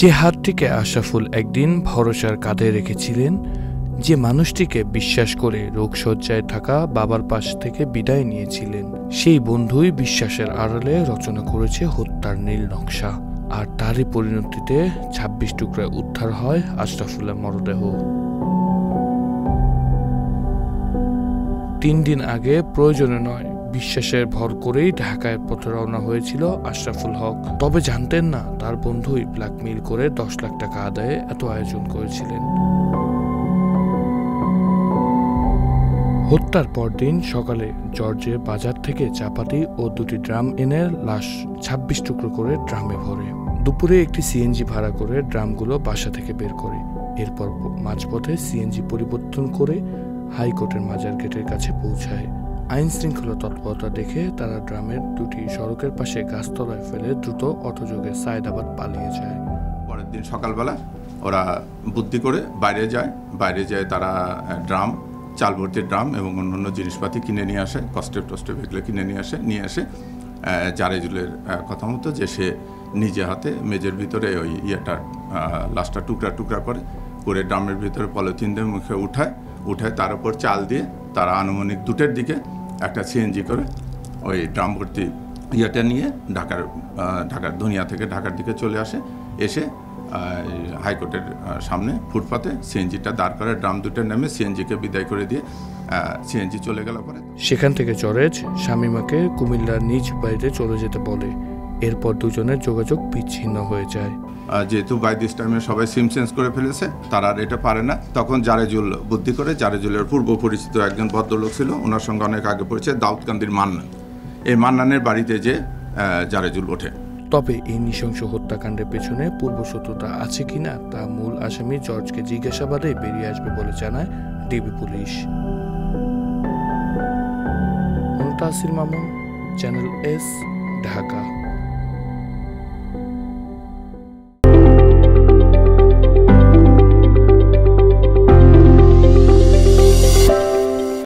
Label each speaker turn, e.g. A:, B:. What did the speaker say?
A: যে হাতটিকে আশরাফুল একদিন ভরসার কাঁধে রেখেছিলেন, যে মানুষটিকে বিশ্বাস করে রোগশয্যায় থাকা বাবার পাশ থেকে বিদায় নিয়েছিলেন, সেই বন্ধুই বিশ্বাসের আড়ালে রচনা করেছে হত্যার নীল নকশা। আর তারই পরিণতিতে ২৬ টুকরায় উদ্ধার হয় আশরাফুলের মরদেহ। ৩ দিন আগে প্রয়োজনে নয়, বিশ্বাসের ভর করেই ঢাকায় পথে রওনা হয়েছিল আশরাফুল হক। তবে জানতেন না তার বন্ধুই ব্ল্যাকমেইল করে ১০ লাখ টাকা আদায়ে এত আয়োজন করেছিলেন। হত্যার পরদিন সকালে জর্জে বাজার থেকে চাপাতি ও ২টি ড্রাম এনে লাশ ২৬ টুকরো করে ড্রামে ভরে দুপুরে একটি সিএনজি ভাড়া করে ড্রামগুলো বাসা থেকে বের করে। এরপর মাঝপথে সিএনজি পরিবর্তন করে হাইকোর্টের মাজার গেটের কাছে পৌঁছায়। আইন শৃঙ্খলা তৎপরতা দেখে তারা ড্রামের ২টি সড়কের পাশে গাছতলায় ফেলে দ্রুত অটোযোগে সায়েদাবাদ পালিয়ে যায়।
B: পরের দিন সকালবেলা ওরা বুদ্ধি করে বাইরে যায় তারা ড্রাম, চাল ভর্তি ড্রাম এবং অন্যান্য জিনিসপাতি কিনে নিয়ে আসে, কস্টেপ এগুলো কিনে নিয়ে আসে জারেজুলের কথা মতো যে সে নিজে হাতে মেজের ভিতরে ওই লাশটা টুকরা করে ড্রামের ভিতরে পলিথিন দিয়ে মুখে উঠায় তার উপর চাল দিয়ে তারা আনুমানিক 2টের দিকে একটা সিএনজি করে ওই ড্রাম ভর্তি নিয়ে ঢাকার দুনিয়া থেকে ঢাকার দিকে চলে এসে হাইকোর্টের সামনে ফুটপাতে সিএনজিটা দাঁড় করে ড্রাম 2টা নেমে সিএনজিকে বিদায় করে দিয়ে সিএনজি চলে গেল। পরে
A: সেখান থেকে জরেজ শামীমাকে কুমিল্লার নিজ বাড়িতে চলে যেতে বলে। এরপর দুজনের যোগাযোগ বিচ্ছিন্ন হয়ে যায়।
B: যেহেতু বাই দিস টাইমে সবাই সিম চেঞ্জ করে ফেলেছে, তারা আর এটা পারে না। তখন জারেজুল বুদ্ধি করে, জারেজুলের পূর্ব পরিচিত একজন ভদ্রলোক ছিল, ওনার সঙ্গে অনেক আগে পরিচয়, দাউদকান্দির মান্নান। এই মান্নানের বাড়িতে যে জারেজুল ওঠে।
A: তবে এই নৃশংস হত্যাকাণ্ডের পেছনে পূর্বশত্রুতা আছে কিনা তা মূল আসামি জর্জকে জিজ্ঞাসাবাদে বেরিয়ে আসবে বলে জানায় DB police. Muntasir Mamun, channel S, Dhaka.